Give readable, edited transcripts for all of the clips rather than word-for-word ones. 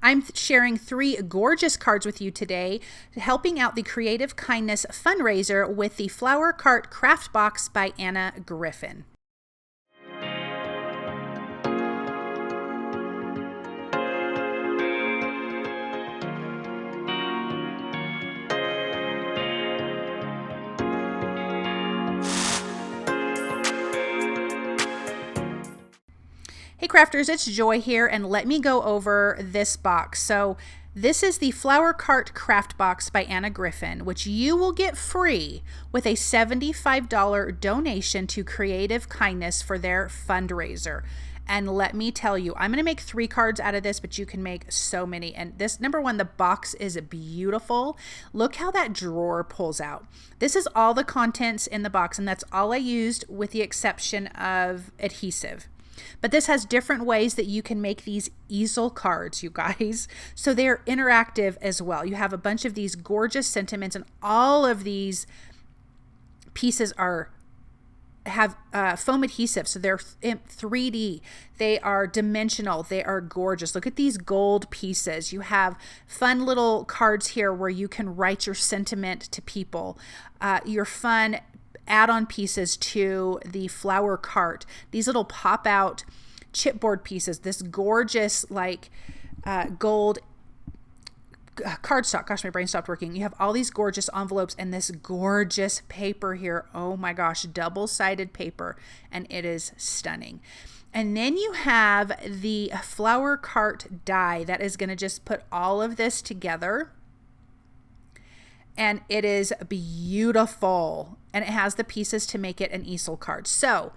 I'm sharing 3 gorgeous cards with you today, helping out the Creative Kindness fundraiser with the Flower Cart Craft Box by Anna Griffin. Hey crafters, it's Joy here, and let me go over this box. So this is the Flower Cart Craft Box by Anna Griffin, which you will get free with a $75 donation to Creative Kindness for their fundraiser. And let me tell you, I'm going to make 3 cards out of this, but you can make so many. And this, number one, the box is beautiful. Look how that drawer pulls out. This is all the contents in the box, and that's all I used with the exception of adhesive. But this has different ways that you can make these easel cards, you guys. So they're interactive as well. You have a bunch of these gorgeous sentiments, and all of these pieces have foam adhesive. So they're 3D. They are dimensional. They are gorgeous. Look at these gold pieces. You have fun little cards here where you can write your sentiment to people. Your fun add-on pieces to the flower cart. These little pop-out chipboard pieces. This gorgeous gold cardstock. Gosh, my brain stopped working. You have all these gorgeous envelopes and this gorgeous paper here. Oh my gosh, double-sided paper, and it is stunning. And then you have the flower cart die that is going to just put all of this together. And it is beautiful, and it has the pieces to make it an easel card. So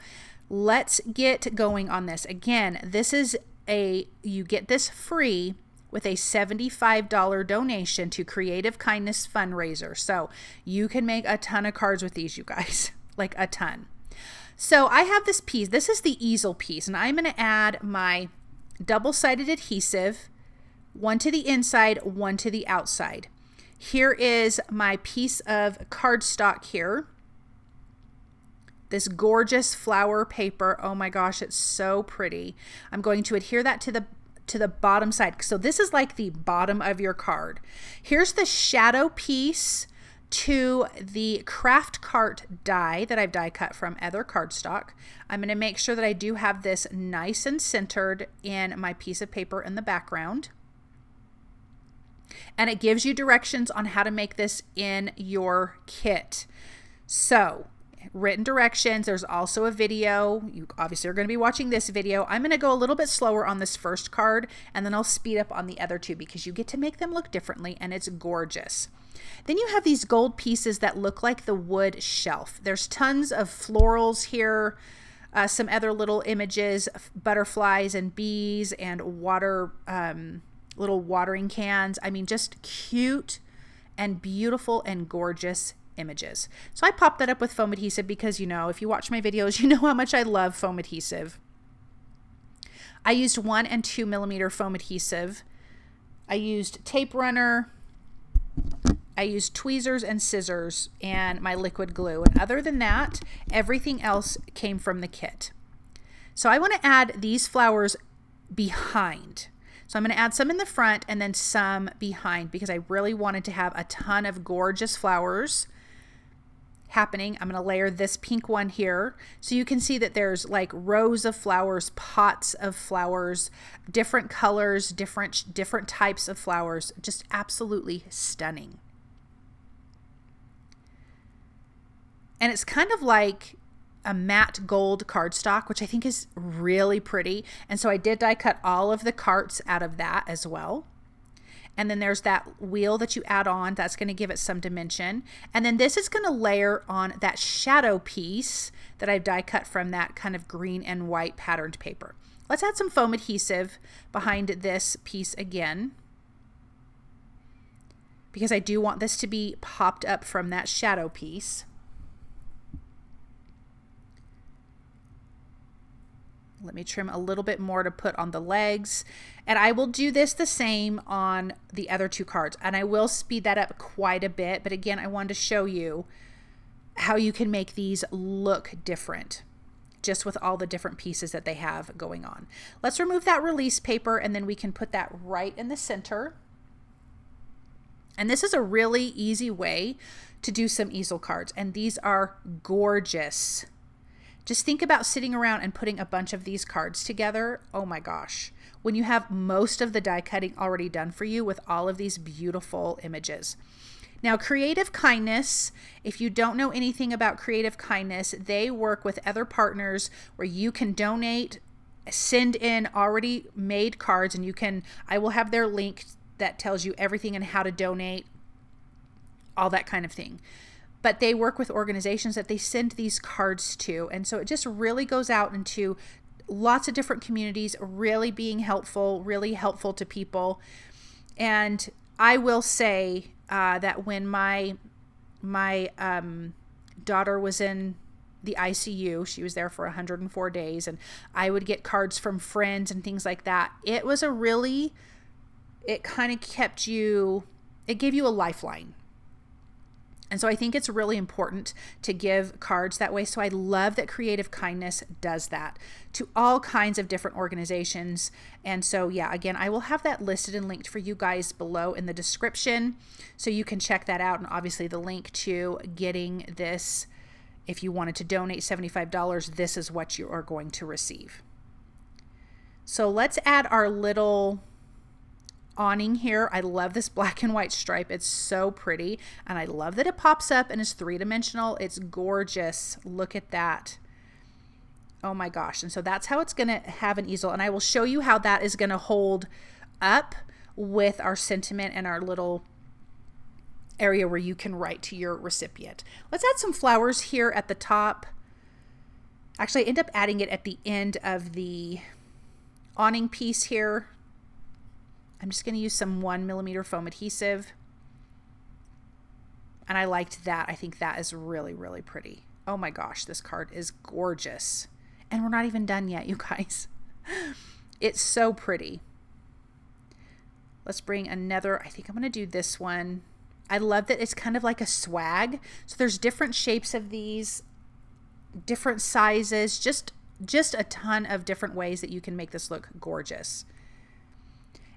let's get going on this. Again, this is you get this free with a $75 donation to Creative Kindness fundraiser. So you can make a ton of cards with these, you guys, like a ton. So I have this piece. This is the easel piece, and I'm going to add my double-sided adhesive, one to the inside, one to the outside. Here is my piece of cardstock here. This gorgeous flower paper. Oh my gosh, it's so pretty. I'm going to adhere that to the bottom side. So this is like the bottom of your card. Here's the shadow piece to the craft cart die that I've die cut from other cardstock. I'm going to make sure that I do have this nice and centered in my piece of paper in the background. And it gives you directions on how to make this in your kit. So, written directions. There's also a video. You obviously are going to be watching this video. I'm going to go a little bit slower on this first card, and then I'll speed up on the other 2 because you get to make them look differently, and it's gorgeous. Then you have these gold pieces that look like the wood shelf. There's tons of florals here. Some other little images, butterflies and bees and water, little watering cans. I mean, just cute and beautiful and gorgeous images. So I popped that up with foam adhesive because, you know, if you watch my videos, you know how much I love foam adhesive. I used 1 and 2 millimeter foam adhesive. I used tape runner. I used tweezers and scissors and my liquid glue. And other than that, everything else came from the kit. So I want to add these flowers behind. So I'm going to add some in the front and then some behind because I really wanted to have a ton of gorgeous flowers happening. I'm going to layer this pink one here so you can see that there's like rows of flowers, pots of flowers, different colors, different types of flowers. Just absolutely stunning. And it's kind of like a matte gold cardstock, which I think is really pretty. And so I did die cut all of the carts out of that as well. And then there's that wheel that you add on. That's going to give it some dimension. And then this is going to layer on that shadow piece that I've die cut from that kind of green and white patterned paper. Let's add some foam adhesive behind this piece again, because I do want this to be popped up from that shadow piece. Let me trim a little bit more to put on the legs. And I will do this the same on the other 2 cards. And I will speed that up quite a bit. But again, I wanted to show you how you can make these look different. just with all the different pieces that they have going on. Let's remove that release paper, and then we can put that right in the center. And this is a really easy way to do some easel cards, and these are gorgeous. Just think about sitting around and putting a bunch of these cards together. Oh my gosh. When you have most of the die cutting already done for you with all of these beautiful images. Now, Creative Kindness, if you don't know anything about Creative Kindness, they work with other partners where you can donate, send in already made cards, and I will have their link that tells you everything and how to donate, all that kind of thing. But they work with organizations that they send these cards to. And so it just really goes out into lots of different communities, really being helpful, really helpful to people. And I will say that when my daughter was in the ICU, she was there for 104 days, and I would get cards from friends and things like that. It was it kind of it gave you a lifeline. And so I think it's really important to give cards that way. So I love that Creative Kindness does that to all kinds of different organizations. And so, yeah, again, I will have that listed and linked for you guys below in the description, so you can check that out. And obviously the link to getting this, if you wanted to donate $75, this is what you are going to receive. So let's add our little awning here. I love this black and white stripe. It's so pretty, and I love that it pops up and is three-dimensional. It's gorgeous. Look at that. Oh my gosh. And so that's how it's going to have an easel, and I will show you how that is going to hold up with our sentiment and our little area where you can write to your recipient. Let's add some flowers here at the top. Actually, I end up adding it at the end of the awning piece here. I'm just going to use some 1mm foam adhesive. And I liked that. I think that is really, really pretty. Oh my gosh, this card is gorgeous. And we're not even done yet, you guys. It's so pretty. Let's bring another, I think I'm going to do this one. I love that it's kind of like a swag. So there's different shapes of these, different sizes, just a ton of different ways that you can make this look gorgeous.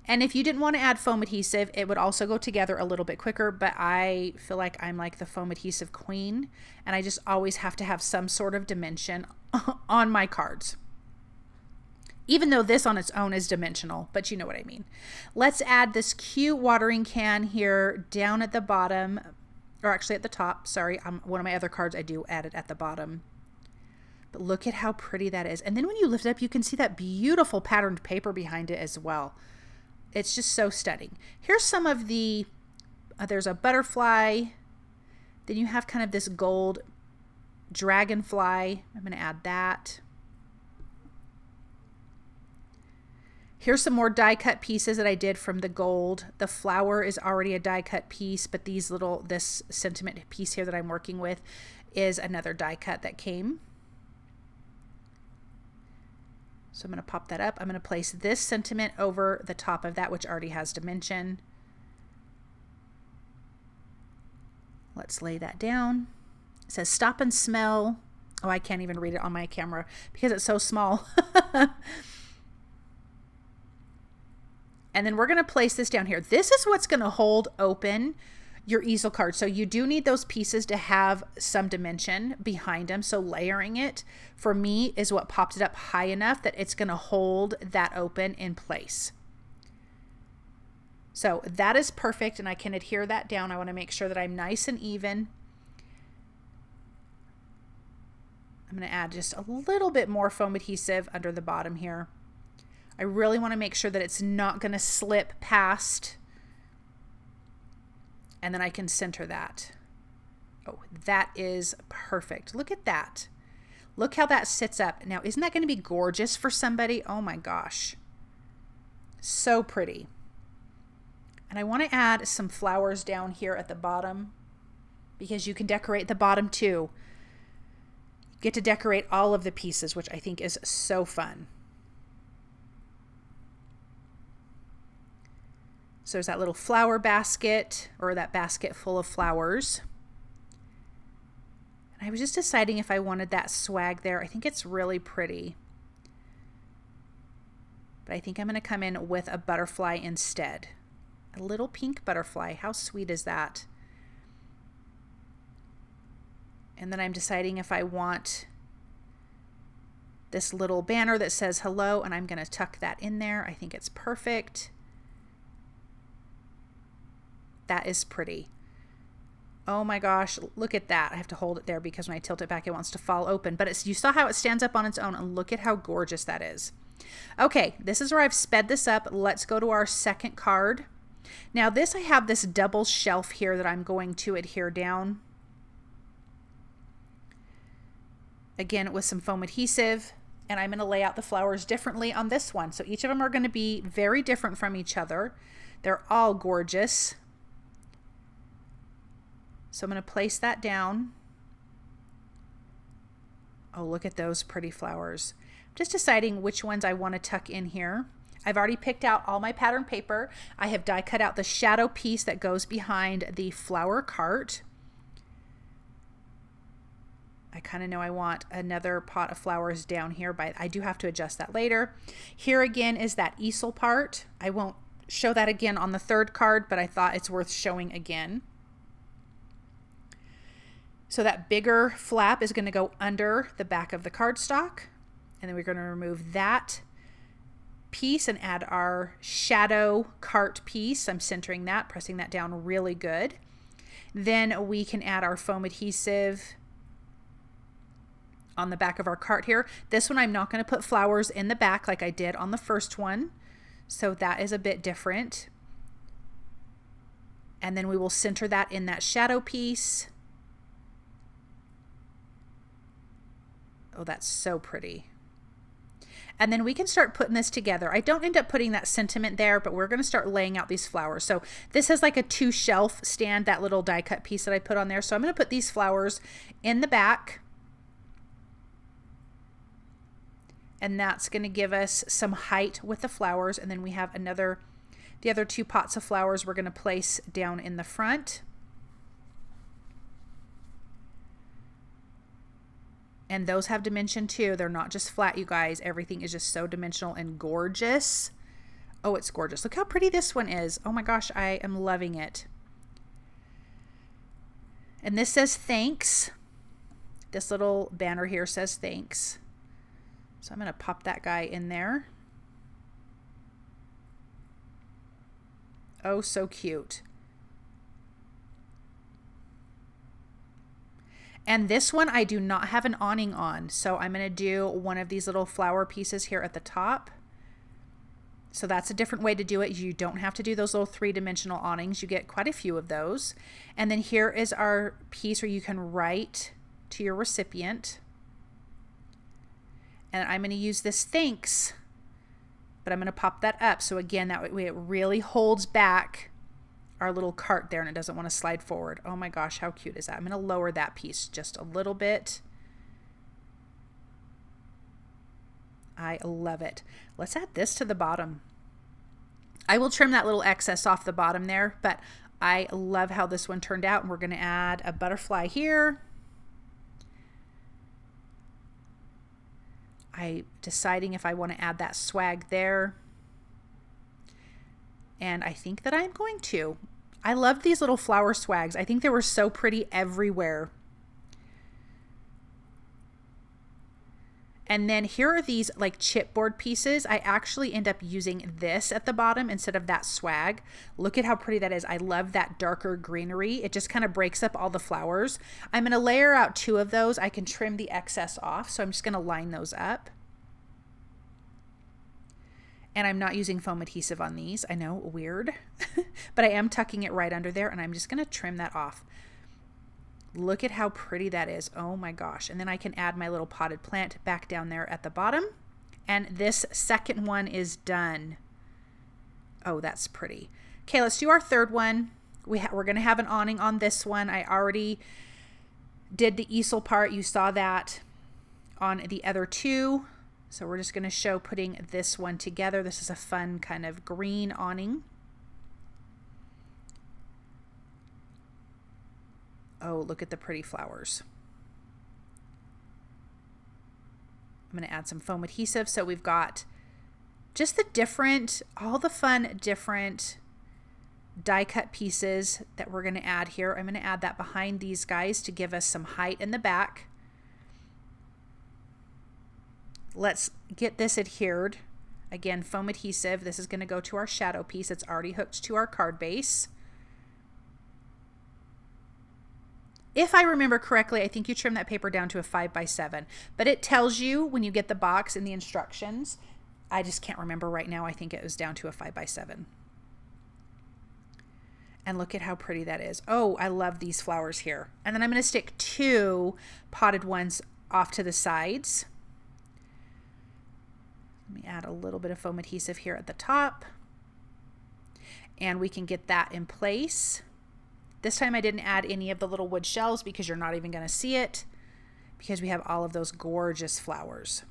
And if you didn't want to add foam adhesive, it would also go together a little bit quicker, but I feel like I'm like the foam adhesive queen, and I just always have to have some sort of dimension on my cards. Even though this on its own is dimensional, but you know what I mean. Let's add this cute watering can here down at the bottom, or actually at the top, sorry. One of my other cards, I do add it at the bottom. But look at how pretty that is. And then when you lift it up, you can see that beautiful patterned paper behind it as well. It's just so stunning. Here's some of the, there's a butterfly. Then you have kind of this gold dragonfly. I'm going to add that. Here's some more die cut pieces that I did from the gold. The flower is already a die cut piece, but this sentiment piece here that I'm working with is another die cut that came. So I'm going to pop that up. I'm going to place this sentiment over the top of that, which already has dimension. Let's lay that down. It says stop and smell. Oh, I can't even read it on my camera because it's so small. And then we're going to place this down here. This is what's going to hold open your easel card. So you do need those pieces to have some dimension behind them. So layering it for me is what popped it up high enough that it's going to hold that open in place. So that is perfect, and I can adhere that down. I want to make sure that I'm nice and even. I'm going to add just a little bit more foam adhesive under the bottom here. I really want to make sure that it's not going to slip past, and then I can center that. Oh, that is perfect. Look at that. Look how that sits up. Now, isn't that going to be gorgeous for somebody? Oh my gosh. So pretty. And I want to add some flowers down here at the bottom because you can decorate the bottom too. You get to decorate all of the pieces, which I think is so fun. So there's that little flower basket, or that basket full of flowers. And I was just deciding if I wanted that swag there. I think it's really pretty. But I think I'm going to come in with a butterfly instead. A little pink butterfly. How sweet is that? And then I'm deciding if I want this little banner that says hello, and I'm going to tuck that in there. I think it's perfect. That is pretty. Oh my gosh, look at that. I have to hold it there because when I tilt it back, it wants to fall open. But you saw how it stands up on its own, and look at how gorgeous that is. Okay, this is where I've sped this up. Let's go to our second card. Now this, I have this double shelf here that I'm going to adhere down. Again, with some foam adhesive, and I'm going to lay out the flowers differently on this one. So each of them are going to be very different from each other. They're all gorgeous. So I'm going to place that down. Oh, look at those pretty flowers. I'm just deciding which ones I want to tuck in here. I've already picked out all my pattern paper. I have die cut out the shadow piece that goes behind the flower cart. I kind of know I want another pot of flowers down here, but I do have to adjust that later. Here again is that easel part. I won't show that again on the third card, but I thought it's worth showing again. So that bigger flap is going to go under the back of the cardstock. And then we're going to remove that piece and add our shadow cart piece. I'm centering that, pressing that down really good. Then we can add our foam adhesive on the back of our cart here. This one I'm not going to put flowers in the back like I did on the first one. So that is a bit different. And then we will center that in that shadow piece. Oh, that's so pretty. And then we can start putting this together. I don't end up putting that sentiment there, but we're going to start laying out these flowers. So this is like a 2-shelf stand, that little die cut piece that I put on there. So I'm going to put these flowers in the back. And that's going to give us some height with the flowers. And then we have the other 2 pots of flowers we're going to place down in the front. And those have dimension too. They're not just flat, you guys. Everything is just so dimensional and gorgeous. Oh, it's gorgeous. Look how pretty this one is. Oh my gosh, I am loving it. And this says thanks. This little banner here says thanks. So I'm going to pop that guy in there. Oh, so cute. And this one I do not have an awning on, so I'm going to do one of these little flower pieces here at the top. So that's a different way to do it. You don't have to do those little 3-dimensional awnings. You get quite a few of those. And then here is our piece where you can write to your recipient. And I'm going to use this thanks, but I'm going to pop that up. So again, that way it really holds back our little cart there and it doesn't want to slide forward. Oh my gosh, how cute is that? I'm going to lower that piece just a little bit. I love it. Let's add this to the bottom. I will trim that little excess off the bottom there, but I love how this one turned out. And we're going to add a butterfly here. I'm deciding if I want to add that swag there. And I think that I'm going to. I love these little flower swags. I think they were so pretty everywhere. And then here are these like chipboard pieces. I actually end up using this at the bottom instead of that swag. Look at how pretty that is. I love that darker greenery. It just kind of breaks up all the flowers. I'm going to layer out 2 of those. I can trim the excess off. So I'm just going to line those up. And I'm not using foam adhesive on these. I know, weird. But I am tucking it right under there and I'm just going to trim that off. Look at how pretty that is. Oh my gosh. And then I can add my little potted plant back down there at the bottom. And this second one is done. Oh, that's pretty. Okay, let's do our third one. We're going to have an awning on this one. I already did the easel part. You saw that on the other 2. So we're just going to show putting this one together. This is a fun kind of green awning. Oh, look at the pretty flowers. I'm going to add some foam adhesive. So we've got just the different, all the fun different die cut pieces that we're going to add here. I'm going to add that behind these guys to give us some height in the back. Let's get this adhered. Again, foam adhesive. This is going to go to our shadow piece. It's already hooked to our card base. If I remember correctly, I think you trim that paper down to a 5x7, but it tells you when you get the box in the instructions. I just can't remember right now. I think it was down to a 5x7. And look at how pretty that is. Oh, I love these flowers here. And then I'm going to stick 2 potted ones off to the sides. Let me add a little bit of foam adhesive here at the top. And we can get that in place. This time I didn't add any of the little wood shells because you're not even going to see it, because we have all of those gorgeous flowers.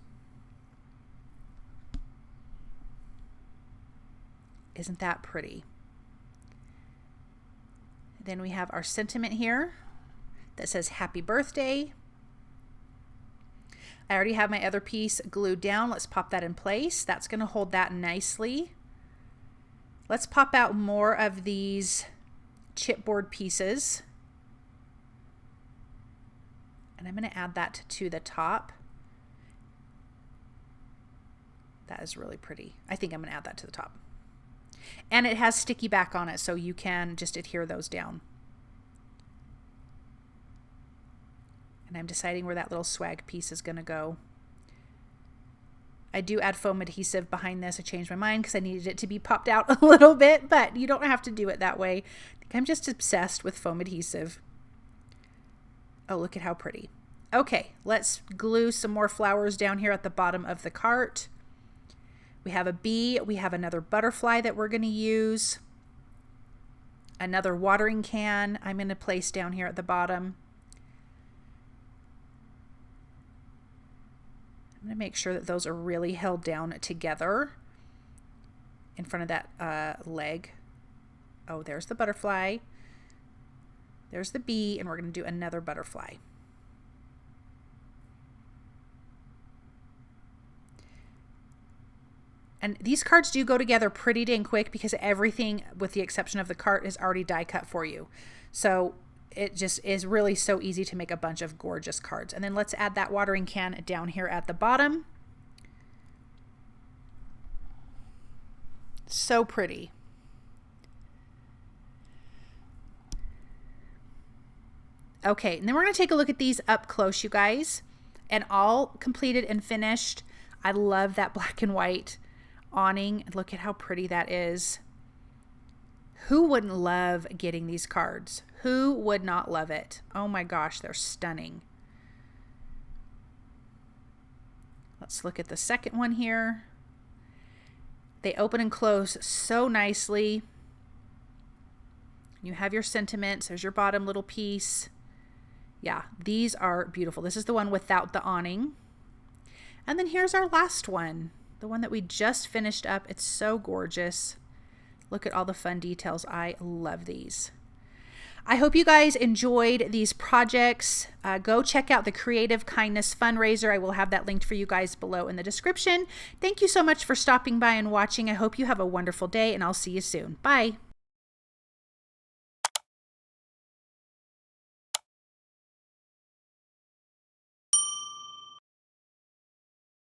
Isn't that pretty? Then we have our sentiment here that says happy birthday. I already have my other piece glued down. Let's pop that in place. That's going to hold that nicely. Let's pop out more of these chipboard pieces. And I'm going to add that to the top. That is really pretty. I think I'm going to add that to the top. And it has sticky back on it, so you can just adhere those down. And I'm deciding where that little swag piece is going to go. I do add foam adhesive behind this. I changed my mind because I needed it to be popped out a little bit, but you don't have to do it that way. I think I'm just obsessed with foam adhesive. Oh, look at how pretty. Okay, let's glue some more flowers down here at the bottom of the cart. We have a bee, we have another butterfly that we're going to use, another watering can I'm going to place down here at the bottom. I'm going to make sure that those are really held down together in front of that leg. Oh, there's the butterfly. There's the bee, and we're going to do another butterfly. And these cards do go together pretty dang quick because everything, with the exception of the cart, is already die cut for you. So it just is really so easy to make a bunch of gorgeous cards. And then let's add that watering can down here at the bottom. So pretty. Okay, and then we're going to take a look at these up close, you guys. And all completed and finished. I love that black and white awning. Look at how pretty that is. Who wouldn't love getting these cards? Who would not love it? Oh my gosh, they're stunning. Let's look at the second one here. They open and close so nicely. You have your sentiments. There's your bottom little piece. Yeah, these are beautiful. This is the one without the awning. And then here's our last one. The one that we just finished up. It's so gorgeous. Look at all the fun details. I love these. I hope you guys enjoyed these projects. Go check out the Creative Kindness Fundraiser. I will have that linked for you guys below in the description. Thank you so much for stopping by and watching. I hope you have a wonderful day, and I'll see you soon. Bye.